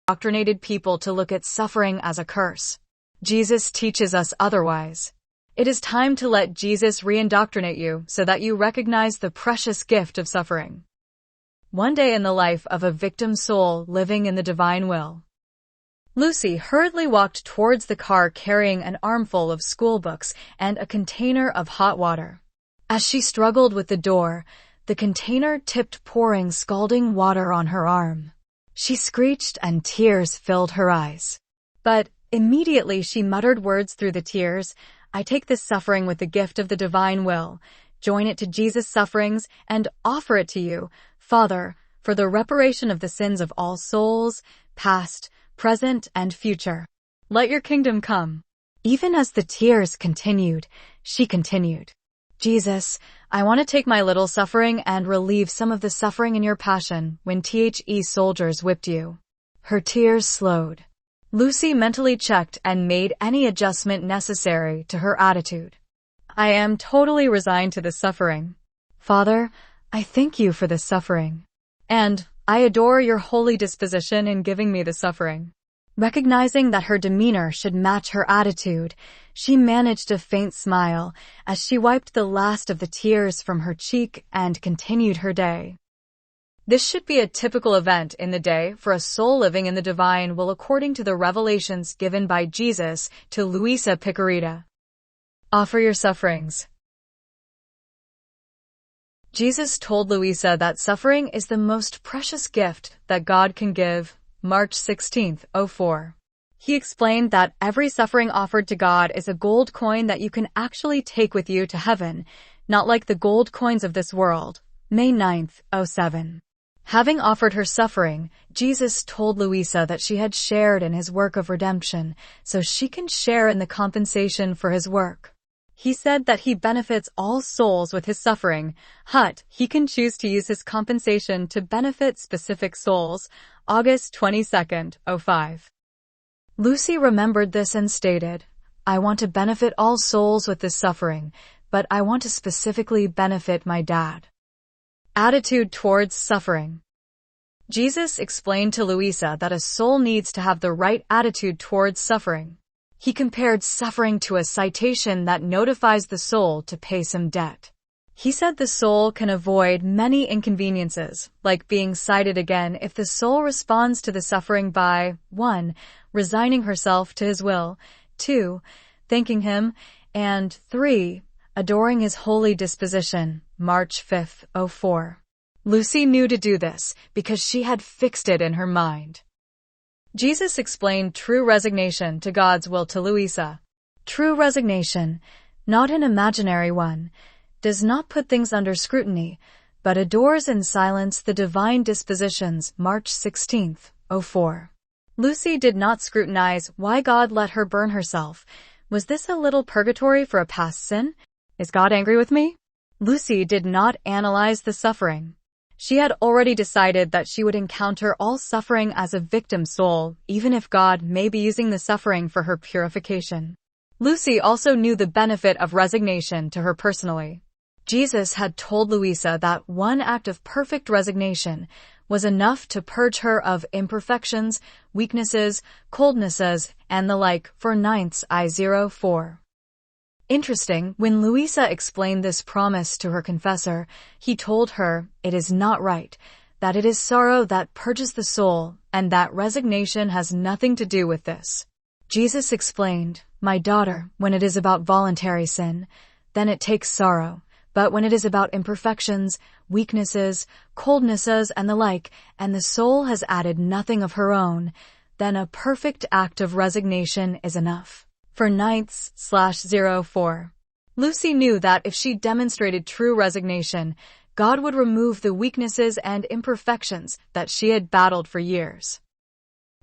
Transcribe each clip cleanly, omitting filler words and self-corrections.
indoctrinated people to look at suffering as a curse. Jesus teaches us otherwise. It is time to let Jesus re-indoctrinate you so that you recognize the precious gift of suffering. One day in the life of a victim soul living in the divine will. Lucy hurriedly walked towards the car carrying an armful of school books and a container of hot water. As she struggled with the door, the container tipped, pouring scalding water on her arm. She screeched and tears filled her eyes. But immediately she muttered words through the tears. I take this suffering with the gift of the divine will, join it to Jesus' sufferings, and offer it to you, Father, for the reparation of the sins of all souls, past, present, and future. Let your kingdom come. Even as the tears continued, she continued. Jesus, I want to take my little suffering and relieve some of the suffering in your passion when THE soldiers whipped you. Her tears slowed. Lucy mentally checked and made any adjustment necessary to her attitude. I am totally resigned to the suffering. Father, I thank you for this suffering. And I adore your holy disposition in giving me the suffering. Recognizing that her demeanor should match her attitude, she managed a faint smile as she wiped the last of the tears from her cheek and continued her day. This should be a typical event in the day for a soul living in the divine will according to the revelations given by Jesus to Luisa Picarita. Offer your sufferings. Jesus told Luisa that suffering is the most precious gift that God can give. March 16, 04. He explained that every suffering offered to God is a gold coin that you can actually take with you to heaven, not like the gold coins of this world. May 9, 07. Having offered her suffering, Jesus told Luisa that she had shared in his work of redemption, so she can share in the compensation for his work. He said that he benefits all souls with his suffering, but he can choose to use his compensation to benefit specific souls. August 22, 05. Lucy remembered this and stated, I want to benefit all souls with this suffering, but I want to specifically benefit my dad. Attitude towards suffering. Jesus explained to Luisa that a soul needs to have the right attitude towards suffering. He compared suffering to a citation that notifies the soul to pay some debt. He said the soul can avoid many inconveniences, like being cited again if the soul responds to the suffering by 1. Resigning herself to his will, 2. Thanking him, and 3. Adoring his holy disposition. March 5, 04. Lucy knew to do this because she had fixed it in her mind. Jesus explained true resignation to God's will to Luisa. True resignation, not an imaginary one, does not put things under scrutiny, but adores in silence the divine dispositions. March 16, 04. Lucy did not scrutinize why God let her burn herself. Was this a little purgatory for a past sin? Is God angry with me? Lucy did not analyze the suffering. She had already decided that she would encounter all suffering as a victim soul, even if God may be using the suffering for her purification. Lucy also knew the benefit of resignation to her personally. Jesus had told Luisa that one act of perfect resignation was enough to purge her of imperfections, weaknesses, coldnesses, and the like for 9th I-04. Interesting, when Luisa explained this promise to her confessor, he told her, it is not right, that it is sorrow that purges the soul, and that resignation has nothing to do with this. Jesus explained, my daughter, when it is about voluntary sin, then it takes sorrow. But when it is about imperfections, weaknesses, coldnesses, and the like, and the soul has added nothing of her own, then a perfect act of resignation is enough. For 9th/04. Lucy knew that if she demonstrated true resignation, God would remove the weaknesses and imperfections that she had battled for years.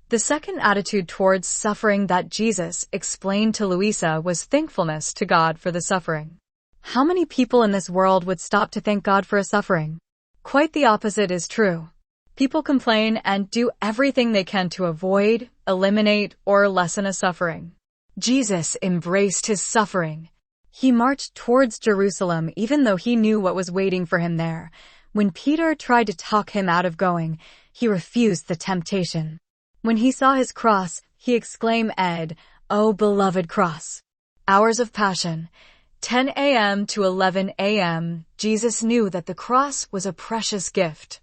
The second attitude towards suffering that Jesus explained to Luisa was thankfulness to God for the suffering. How many people in this world would stop to thank God for a suffering? Quite the opposite is true. People complain and do everything they can to avoid, eliminate, or lessen a suffering. Jesus embraced his suffering. He marched towards Jerusalem even though he knew what was waiting for him there. When Peter tried to talk him out of going, he refused the temptation. When he saw his cross, he exclaimed, "O beloved cross!" Hours of passion. 10 a.m. to 11 a.m., Jesus knew that the cross was a precious gift.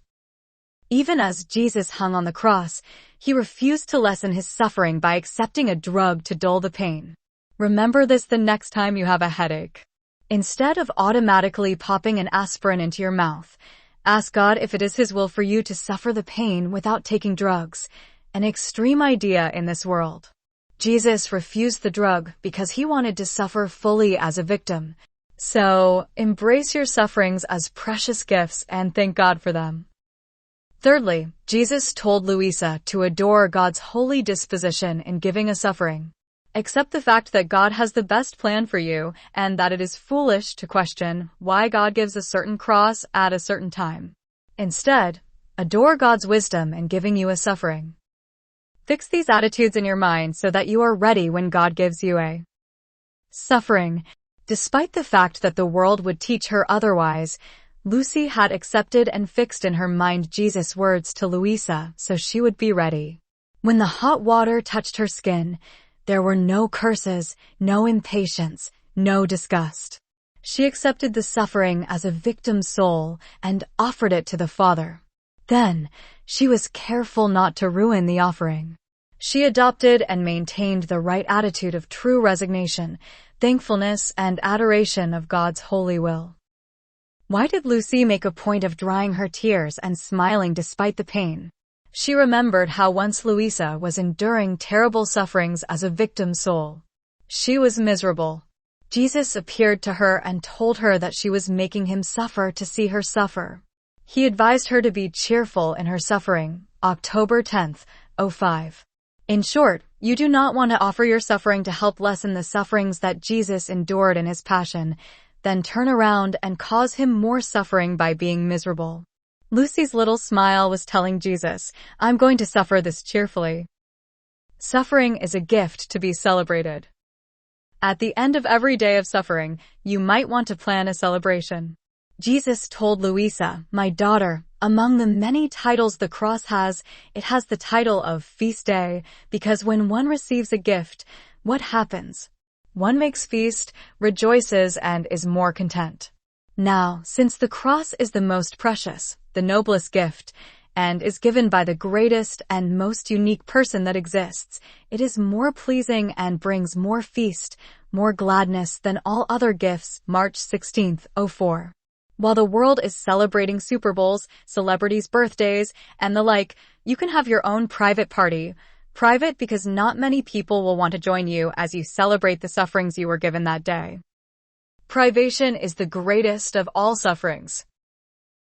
Even as Jesus hung on the cross, he refused to lessen his suffering by accepting a drug to dull the pain. Remember this the next time you have a headache. Instead of automatically popping an aspirin into your mouth, ask God if it is His will for you to suffer the pain without taking drugs, an extreme idea in this world. Jesus refused the drug because he wanted to suffer fully as a victim. So, embrace your sufferings as precious gifts and thank God for them. Thirdly, Jesus told Louisa to adore God's holy disposition in giving us suffering. Accept the fact that God has the best plan for you and that it is foolish to question why God gives a certain cross at a certain time. Instead, adore God's wisdom in giving you a suffering. Fix these attitudes in your mind so that you are ready when God gives you a suffering. Despite the fact that the world would teach her otherwise, Lucy had accepted and fixed in her mind Jesus' words to Louisa so she would be ready. When the hot water touched her skin, there were no curses, no impatience, no disgust. She accepted the suffering as a victim's soul and offered it to the Father. Then, she was careful not to ruin the offering. She adopted and maintained the right attitude of true resignation, thankfulness, and adoration of God's holy will. Why did Lucy make a point of drying her tears and smiling despite the pain? She remembered how once Louisa was enduring terrible sufferings as a victim's soul. She was miserable. Jesus appeared to her and told her that she was making him suffer to see her suffer. He advised her to be cheerful in her suffering, October 10th, 05. In short, you do not want to offer your suffering to help lessen the sufferings that Jesus endured in his passion, then turn around and cause him more suffering by being miserable. Lucy's little smile was telling Jesus, "I'm going to suffer this cheerfully." Suffering is a gift to be celebrated. At the end of every day of suffering, you might want to plan a celebration. Jesus told Louisa, "My daughter, among the many titles the cross has, it has the title of Feast Day, because when one receives a gift, what happens? One makes feast, rejoices, and is more content." Now, since the cross is the most precious, the noblest gift, and is given by the greatest and most unique person that exists, it is more pleasing and brings more feast, more gladness than all other gifts, March 16th, 04. While the world is celebrating Super Bowls, celebrities' birthdays, and the like, you can have your own private party. Private because not many people will want to join you as you celebrate the sufferings you were given that day. Privation is the greatest of all sufferings.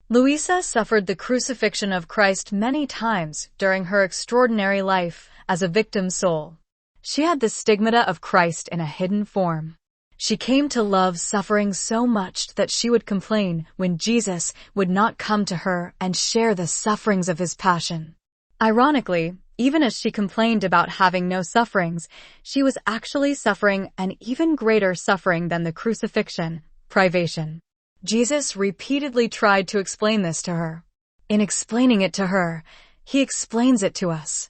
Louisa suffered the crucifixion of Christ many times during her extraordinary life as a victim soul. She had the stigmata of Christ in a hidden form. She came to love suffering so much that she would complain when Jesus would not come to her and share the sufferings of his passion. Ironically, even as she complained about having no sufferings, she was actually suffering an even greater suffering than the crucifixion, privation. Jesus repeatedly tried to explain this to her. In explaining it to her, he explains it to us.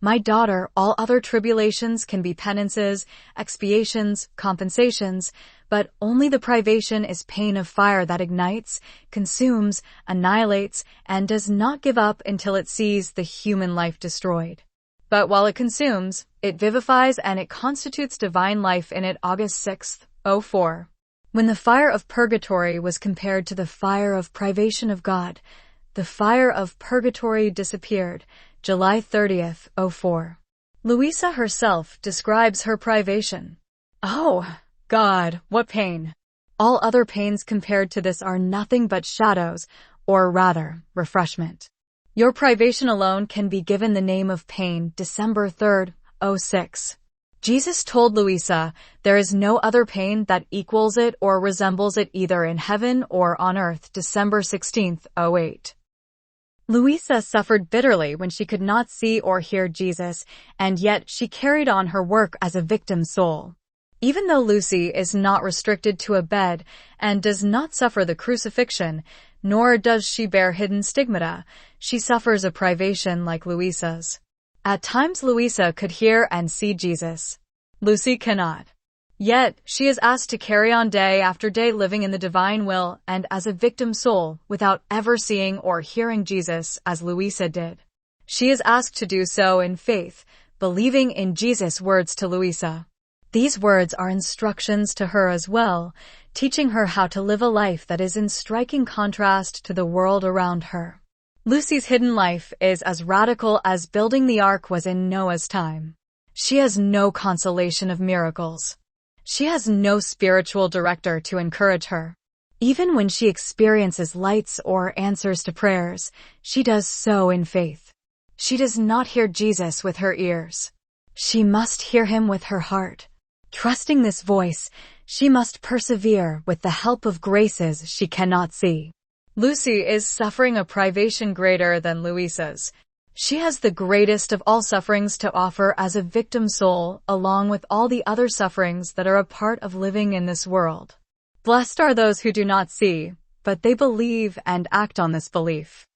"My daughter, all other tribulations can be penances, expiations, compensations, but only the privation is pain of fire that ignites, consumes, annihilates, and does not give up until it sees the human life destroyed. But while it consumes, it vivifies and it constitutes divine life in it." August 6th, 04. When the fire of purgatory was compared to the fire of privation of God, the fire of purgatory disappeared, July 30th, 04. Louisa herself describes her privation. "Oh, God, what pain! All other pains compared to this are nothing but shadows, or rather, refreshment. Your privation alone can be given the name of pain." December 3rd, 06. Jesus told Louisa, "There is no other pain that equals it or resembles it either in heaven or on earth." December 16th, 08. Louisa suffered bitterly when she could not see or hear Jesus, and yet she carried on her work as a victim soul. Even though Lucy is not restricted to a bed and does not suffer the crucifixion, nor does she bear hidden stigmata, she suffers a privation like Louisa's. At times Louisa could hear and see Jesus. Lucy cannot. Yet, she is asked to carry on day after day living in the divine will and as a victim soul without ever seeing or hearing Jesus as Louisa did. She is asked to do so in faith, believing in Jesus' words to Louisa. These words are instructions to her as well, teaching her how to live a life that is in striking contrast to the world around her. Lucy's hidden life is as radical as building the ark was in Noah's time. She has no consolation of miracles. She has no spiritual director to encourage her. Even when she experiences lights or answers to prayers, she does so in faith. She does not hear Jesus with her ears. She must hear him with her heart. Trusting this voice, she must persevere with the help of graces she cannot see. Lucy is suffering a privation greater than Louisa's. She has the greatest of all sufferings to offer as a victim soul, along with all the other sufferings that are a part of living in this world. Blessed are those who do not see, but they believe and act on this belief.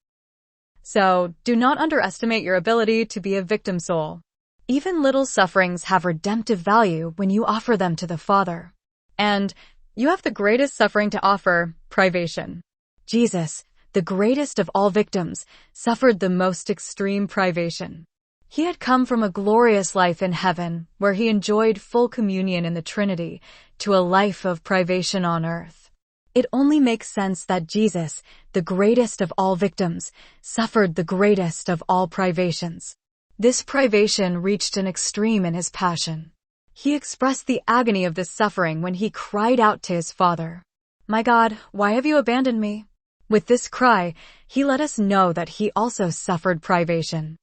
So, do not underestimate your ability to be a victim soul. Even little sufferings have redemptive value when you offer them to the Father. And you have the greatest suffering to offer, privation. Jesus, the greatest of all victims, suffered the most extreme privation. He had come from a glorious life in heaven, where he enjoyed full communion in the Trinity, to a life of privation on earth. It only makes sense that Jesus, the greatest of all victims, suffered the greatest of all privations. This privation reached an extreme in his passion. He expressed the agony of this suffering when he cried out to his Father, "My God, why have you abandoned me?" With this cry, he let us know that he also suffered privation.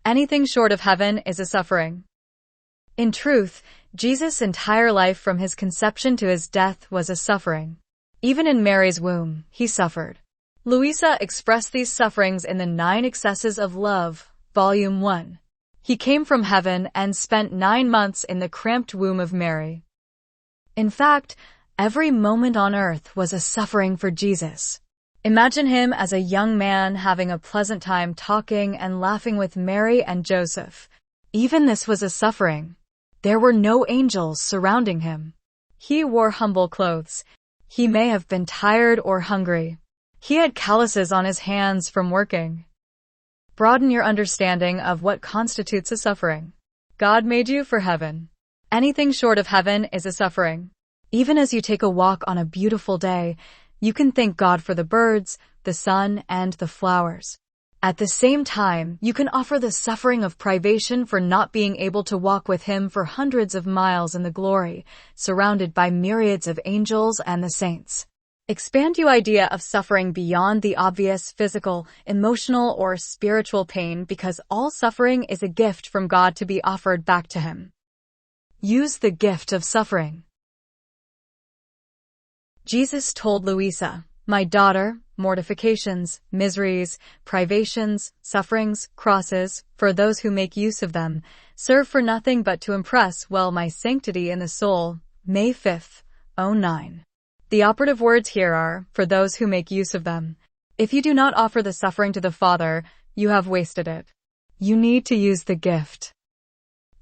Anything short of heaven is a suffering. In truth, Jesus' entire life from his conception to his death was a suffering. Even in Mary's womb, he suffered. Louisa expressed these sufferings in the 9 Excesses of Love, Volume 1. He came from heaven and spent 9 months in the cramped womb of Mary. In fact, every moment on earth was a suffering for Jesus. Imagine him as a young man having a pleasant time talking and laughing with Mary and Joseph. Even this was a suffering. There were no angels surrounding him. He wore humble clothes. He may have been tired or hungry. He had calluses on his hands from working. Broaden your understanding of what constitutes a suffering. God made you for heaven. Anything short of heaven is a suffering. Even as you take a walk on a beautiful day, you can thank God for the birds, the sun, and the flowers. At the same time, you can offer the suffering of privation for not being able to walk with him for hundreds of miles in the glory, surrounded by myriads of angels and the saints. Expand your idea of suffering beyond the obvious physical, emotional, or spiritual pain, because all suffering is a gift from God to be offered back to him. Use the gift of suffering. Jesus told Louisa, "My daughter, mortifications, miseries, privations, sufferings, crosses, for those who make use of them, serve for nothing but to impress well my sanctity in the soul." May 5th, 09. The operative words here are, for those who make use of them. If you do not offer the suffering to the Father, you have wasted it. You need to use the gift.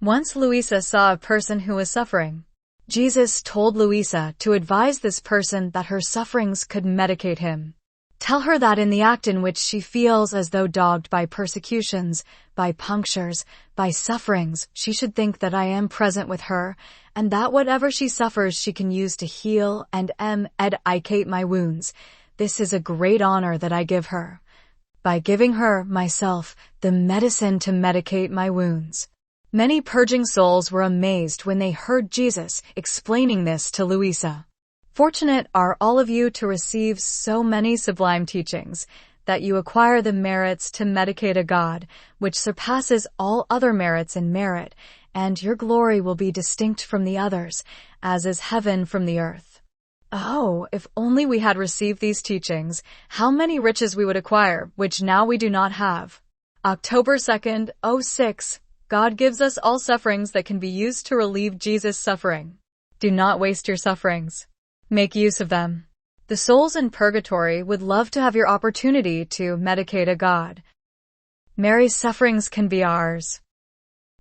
Once Louisa saw a person who was suffering. Jesus told Louisa to advise this person that her sufferings could medicate him. Tell her that in the act in which she feels as though dogged by persecutions, by punctures, by sufferings, she should think that I am present with her, and that whatever she suffers she can use to heal and medicate my wounds. This is a great honor that I give her, by giving her, myself, the medicine to medicate my wounds. Many purging souls were amazed when they heard Jesus explaining this to Louisa. Fortunate are all of you to receive so many sublime teachings, that you acquire the merits to medicate a God, which surpasses all other merits in merit, and your glory will be distinct from the others, as is heaven from the earth. Oh, if only we had received these teachings, how many riches we would acquire, which now we do not have. October 2nd, 06. God gives us all sufferings that can be used to relieve Jesus' suffering. Do not waste your sufferings. Make use of them. The souls in purgatory would love to have your opportunity to medicate a God. Mary's sufferings can be ours.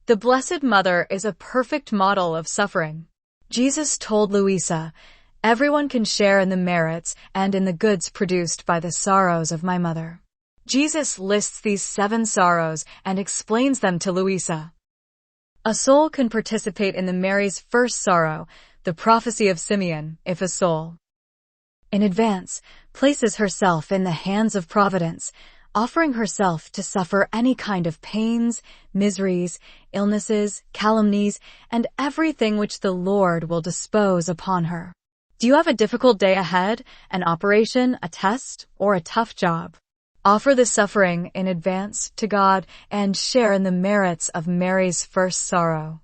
The Blessed Mother is a perfect model of suffering. Jesus told Louisa, "Everyone can share in the merits and in the goods produced by the sorrows of my mother." Jesus lists these 7 sorrows and explains them to Louisa. A soul can participate in the Mary's first sorrow, the prophecy of Simeon, if a soul, in advance, places herself in the hands of providence, offering herself to suffer any kind of pains, miseries, illnesses, calumnies, and everything which the Lord will dispose upon her. Do you have a difficult day ahead, an operation, a test, or a tough job? Offer the suffering in advance to God and share in the merits of Mary's first sorrow.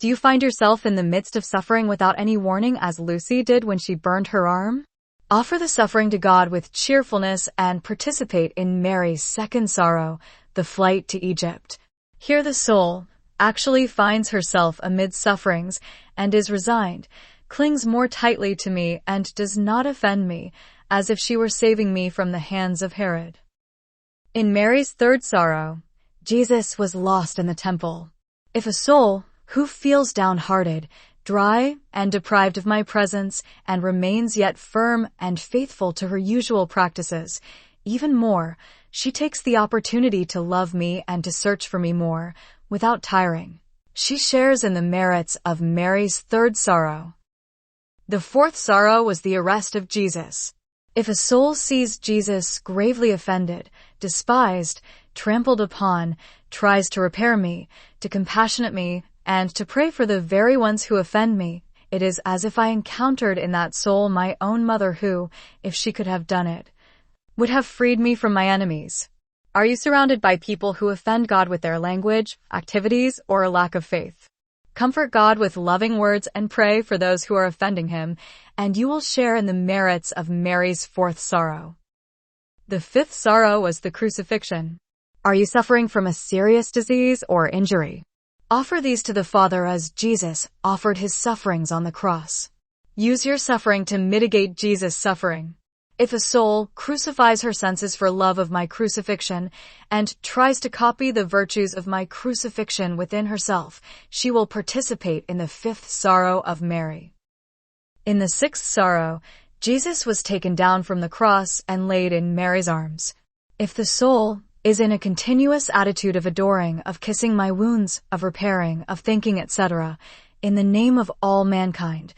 Do you find yourself in the midst of suffering without any warning as Lucy did when she burned her arm? Offer the suffering to God with cheerfulness and participate in Mary's second sorrow, the flight to Egypt. Here the soul actually finds herself amid sufferings and is resigned, clings more tightly to me and does not offend me, as if she were saving me from the hands of Herod. In Mary's third sorrow, Jesus was lost in the temple. If a soul who feels downhearted, dry, and deprived of my presence, and remains yet firm and faithful to her usual practices, even more, she takes the opportunity to love me and to search for me more, without tiring. She shares in the merits of Mary's third sorrow. The fourth sorrow was the arrest of Jesus. If a soul sees Jesus gravely offended, despised, trampled upon, tries to repair me, to compassionate me, and to pray for the very ones who offend me, it is as if I encountered in that soul my own mother who, if she could have done it, would have freed me from my enemies. Are you surrounded by people who offend God with their language, activities, or a lack of faith? Comfort God with loving words and pray for those who are offending him, and you will share in the merits of Mary's fourth sorrow. The fifth sorrow was the crucifixion. Are you suffering from a serious disease or injury? Offer these to the Father as Jesus offered his sufferings on the cross. Use your suffering to mitigate Jesus' suffering. If a soul crucifies her senses for love of my crucifixion and tries to copy the virtues of my crucifixion within herself, she will participate in the fifth sorrow of Mary. In the sixth sorrow, Jesus was taken down from the cross and laid in Mary's arms. If the soul is in a continuous attitude of adoring, of kissing my wounds, of repairing, of thanking, etc., in the name of all mankind,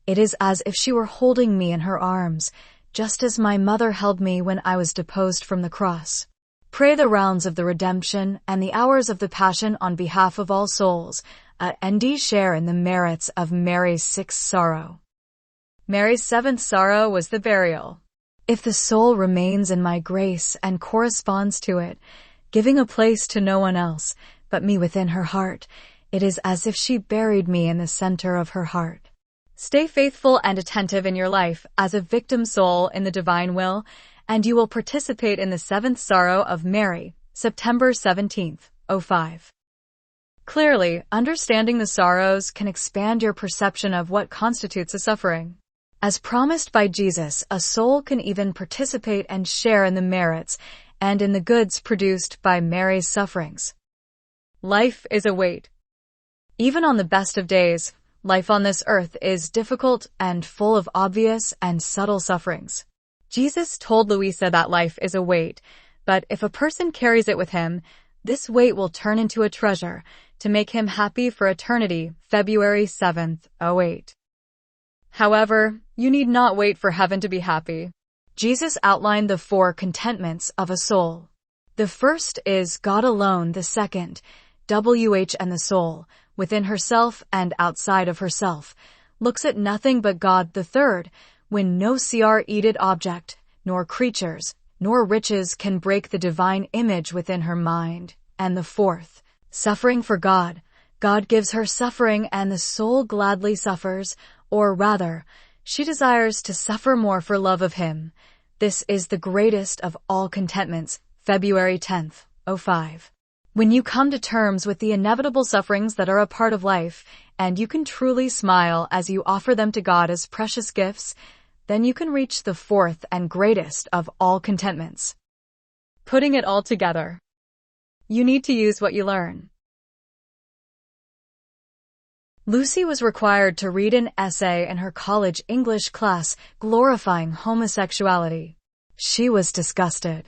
it is as if she were holding me in her arms, just as my mother held me when I was deposed from the cross. Pray the rounds of the redemption and the hours of the passion on behalf of all souls, and share in the merits of Mary's sixth sorrow. Mary's seventh sorrow was the burial. If the soul remains in my grace and corresponds to it, giving a place to no one else but me within her heart, it is as if she buried me in the center of her heart. Stay faithful and attentive in your life as a victim soul in the divine will, and you will participate in the seventh sorrow of Mary, September 17th, 05. Clearly, understanding the sorrows can expand your perception of what constitutes a suffering. As promised by Jesus, a soul can even participate and share in the merits and in the goods produced by Mary's sufferings. Life is a weight. Even on the best of days, life on this earth is difficult and full of obvious and subtle sufferings. Jesus told Louisa that life is a weight, but if a person carries it with him, this weight will turn into a treasure to make him happy for eternity, February 7th, 08. However, you need not wait for heaven to be happy. Jesus outlined the 4 contentments of a soul. The first is God alone, the second, WH and the soul, within herself and outside of herself, looks at nothing but God, the third, when no created object, nor creatures, nor riches can break the divine image within her mind, and the fourth, suffering for God. God gives her suffering and the soul gladly suffers, or rather, she desires to suffer more for love of him. This is the greatest of all contentments, February 10th, 05. When you come to terms with the inevitable sufferings that are a part of life, and you can truly smile as you offer them to God as precious gifts, then you can reach the fourth and greatest of all contentments. Putting it all together. You need to use what you learn. Lucy was required to read an essay in her college English class glorifying homosexuality. She was disgusted.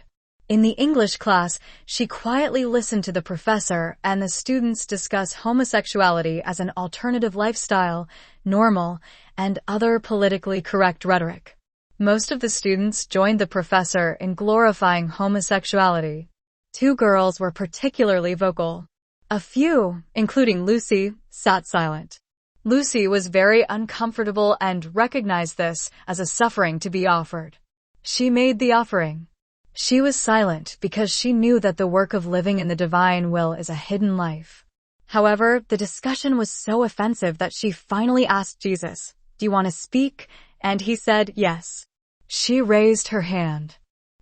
In the English class, she quietly listened to the professor and the students discuss homosexuality as an alternative lifestyle, normal, and other politically correct rhetoric. Most of the students joined the professor in glorifying homosexuality. 2 girls were particularly vocal. A few, including Lucy, sat silent. Lucy was very uncomfortable and recognized this as a suffering to be offered. She made the offering. She was silent because she knew that the work of living in the divine will is a hidden life. However, the discussion was so offensive that she finally asked Jesus, "Do you want to speak?" And he said yes. She raised her hand.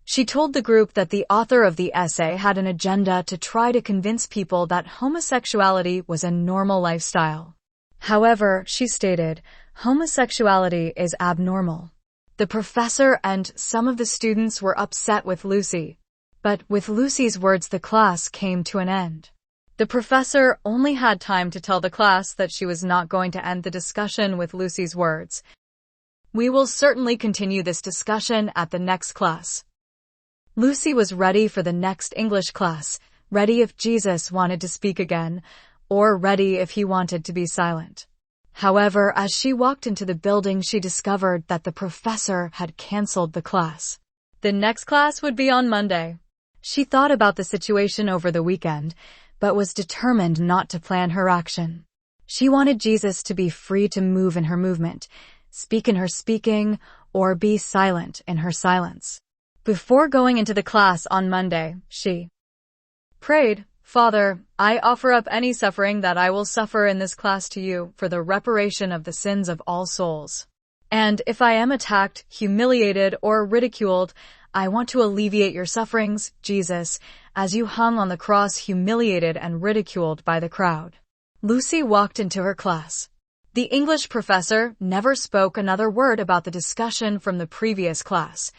She told the group that the author of the essay had an agenda to try to convince people that homosexuality was a normal lifestyle. However, she stated, homosexuality is abnormal. The professor and some of the students were upset with Lucy. But with Lucy's words, the class came to an end. The professor only had time to tell the class that she was not going to end the discussion with Lucy's words. "We will certainly continue this discussion at the next class." Lucy was ready for the next English class, ready if Jesus wanted to speak again, or ready if he wanted to be silent. However, as she walked into the building, she discovered that the professor had canceled the class. The next class would be on Monday. She thought about the situation over the weekend, but was determined not to plan her action. She wanted Jesus to be free to move in her movement, speak in her speaking, or be silent in her silence. Before going into the class on Monday, she prayed, "Father, I offer up any suffering that I will suffer in this class to you for the reparation of the sins of all souls. And if I am attacked, humiliated, or ridiculed, I want to alleviate your sufferings, Jesus, as you hung on the cross humiliated and ridiculed by the crowd." Lucy walked into her class. The English professor never spoke another word about the discussion from the previous class.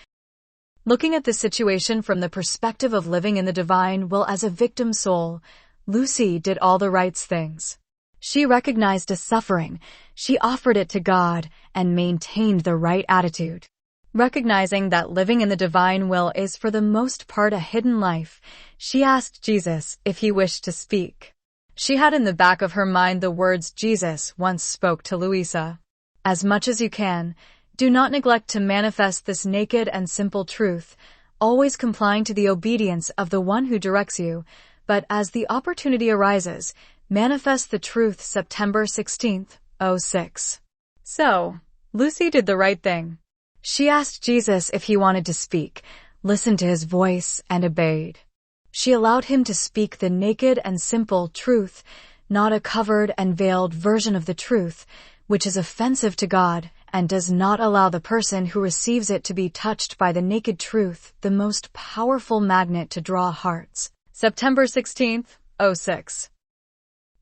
Looking at the situation from the perspective of living in the divine will as a victim soul, Lucy did all the right things. She recognized a suffering, she offered it to God, and maintained the right attitude. Recognizing that living in the divine will is for the most part a hidden life, she asked Jesus if he wished to speak. She had in the back of her mind the words Jesus once spoke to Louisa. "As much as you can, do not neglect to manifest this naked and simple truth, always complying to the obedience of the one who directs you, but as the opportunity arises, manifest the truth." September 16th, 06. So, Lucy did the right thing. She asked Jesus if he wanted to speak, listened to his voice, and obeyed. She allowed him to speak the naked and simple truth, not a covered and veiled version of the truth, which is offensive to God and does not allow the person who receives it to be touched by the naked truth, the most powerful magnet to draw hearts. September 16th, 06.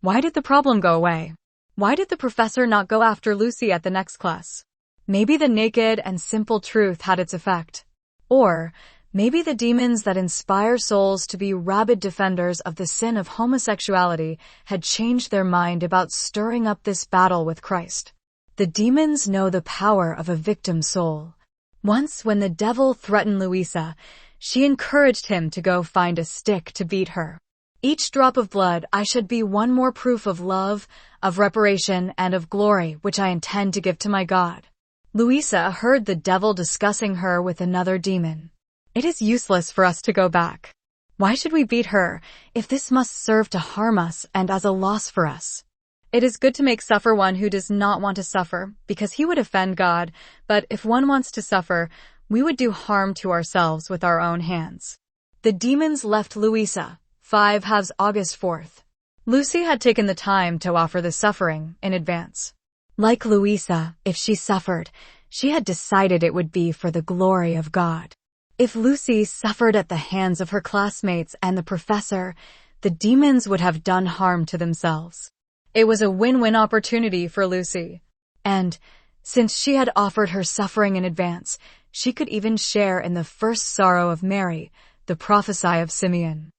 Why did the problem go away? Why did the professor not go after Lucy at the next class? Maybe the naked and simple truth had its effect. Or maybe the demons that inspire souls to be rabid defenders of the sin of homosexuality had changed their mind about stirring up this battle with Christ. The demons know the power of a victim soul. Once when the devil threatened Louisa, she encouraged him to go find a stick to beat her. "Each drop of blood I should be one more proof of love, of reparation, and of glory which I intend to give to my God." Louisa heard the devil discussing her with another demon. "It is useless for us to go back. Why should we beat her, if this must serve to harm us and as a loss for us? It is good to make suffer one who does not want to suffer, because he would offend God, but if one wants to suffer, we would do harm to ourselves with our own hands." The demons left Louisa. 5/2 August 4th. Lucy had taken the time to offer the suffering in advance. Like Louisa, if she suffered, she had decided it would be for the glory of God. If Lucy suffered at the hands of her classmates and the professor, the demons would have done harm to themselves. It was a win-win opportunity for Lucy. And, since she had offered her suffering in advance, she could even share in the first sorrow of Mary, the prophecy of Simeon.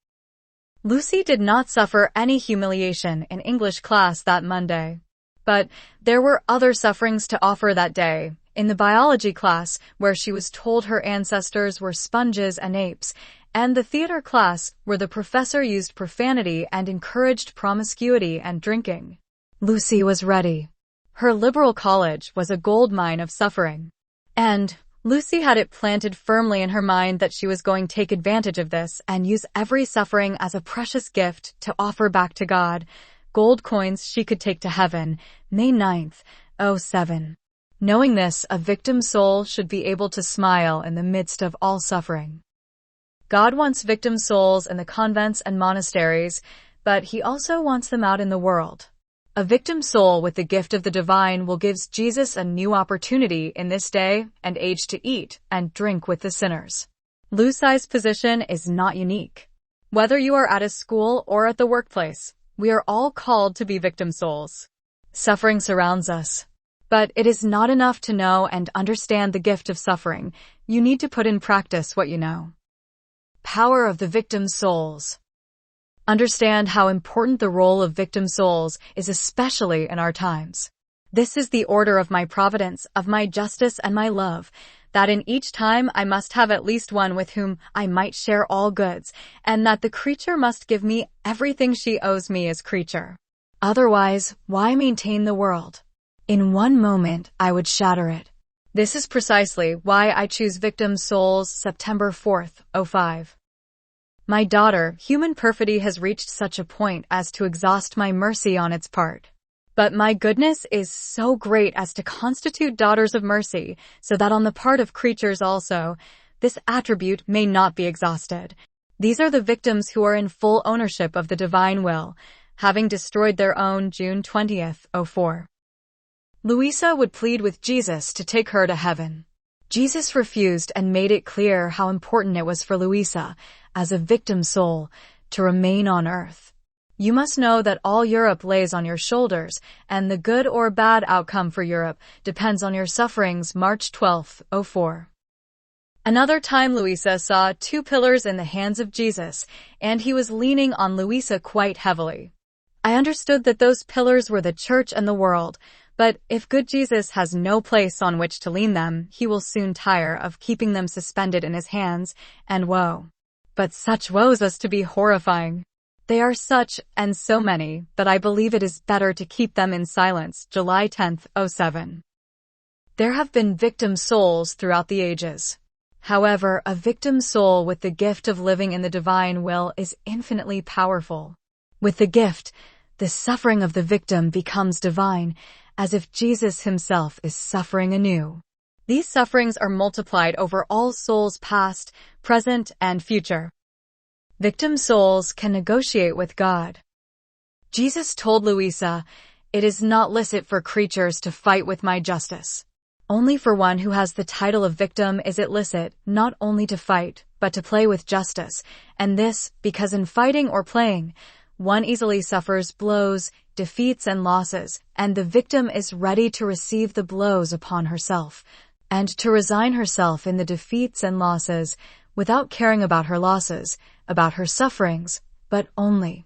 Lucy did not suffer any humiliation in English class that Monday. But there were other sufferings to offer that day. In the biology class, where she was told her ancestors were sponges and apes, and the theater class, where the professor used profanity and encouraged promiscuity and drinking. Lucy was ready. Her liberal college was a goldmine of suffering. And Lucy had it planted firmly in her mind that she was going to take advantage of this and use every suffering as a precious gift to offer back to God, gold coins she could take to heaven, May 9th, 07. Knowing this, a victim's soul should be able to smile in the midst of all suffering. God wants victim souls in the convents and monasteries, but He also wants them out in the world. A victim soul with the gift of the divine will give Jesus a new opportunity in this day and age to eat and drink with the sinners. Lucy's position is not unique. Whether you are at a school or at the workplace, we are all called to be victim souls. Suffering surrounds us. But it is not enough to know and understand the gift of suffering. You need to put in practice what you know. Power of the victim souls. Understand how important the role of victim souls is, especially in our times. This is the order of my providence, of my justice and my love, that in each time I must have at least one with whom I might share all goods, and that the creature must give me everything she owes me as creature. Otherwise, why maintain the world? In one moment, I would shatter it. This is precisely why I choose Victim Souls, September 4th, 05. My daughter, human perfidy has reached such a point as to exhaust my mercy on its part. But my goodness is so great as to constitute daughters of mercy, so that on the part of creatures also, this attribute may not be exhausted. These are the victims who are in full ownership of the divine will, having destroyed their own June 20th, 04. Louisa would plead with Jesus to take her to heaven. Jesus refused and made it clear how important it was for Louisa, as a victim soul, to remain on earth. You must know that all Europe lays on your shoulders, and the good or bad outcome for Europe depends on your sufferings. March 12th, 04. Another time Louisa saw 2 pillars in the hands of Jesus, and he was leaning on Louisa quite heavily. I understood that those pillars were the church and the world, but if good Jesus has no place on which to lean them, he will soon tire of keeping them suspended in his hands, and woe. But such woes as to be horrifying. They are such, and so many, that I believe it is better to keep them in silence. July 10th, 07. There have been victim souls throughout the ages. However, a victim soul with the gift of living in the divine will is infinitely powerful. With the gift, the suffering of the victim becomes divine, as if Jesus himself is suffering anew. These sufferings are multiplied over all souls past, present, and future. Victim souls can negotiate with God. Jesus told Louisa, "It is not licit for creatures to fight with my justice. Only for one who has the title of victim is it licit not only to fight, but to play with justice, and this, because in fighting or playing, one easily suffers blows, defeats, and losses, and the victim is ready to receive the blows upon herself, and to resign herself in the defeats and losses, without caring about her losses, about her sufferings, but only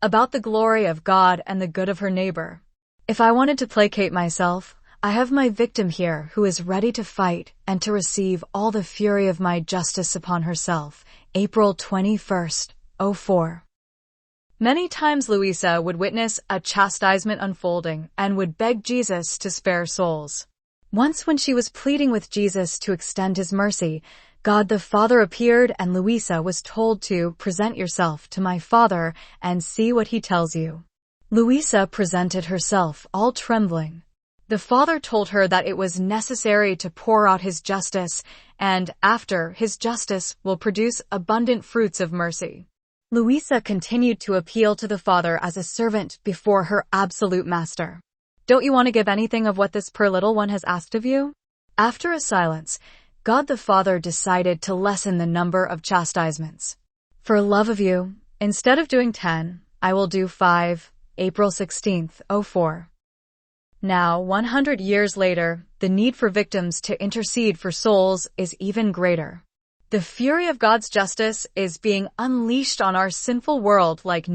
about the glory of God and the good of her neighbor. If I wanted to placate myself, I have my victim here who is ready to fight and to receive all the fury of my justice upon herself." April 21st, 04. Many times Louisa would witness a chastisement unfolding and would beg Jesus to spare souls. Once when she was pleading with Jesus to extend his mercy, God the Father appeared and Louisa was told to present yourself to my Father and see what he tells you. Louisa presented herself all trembling. The Father told her that it was necessary to pour out his justice, and after his justice will produce abundant fruits of mercy. Louisa continued to appeal to the Father as a servant before her absolute master. Don't you want to give anything of what this poor little one has asked of you? After a silence, God the Father decided to lessen the number of chastisements. For love of you, instead of doing 10, I will do 5, April 16th, 04. Now, 100 years later, the need for victims to intercede for souls is even greater. The fury of God's justice is being unleashed on our sinful world like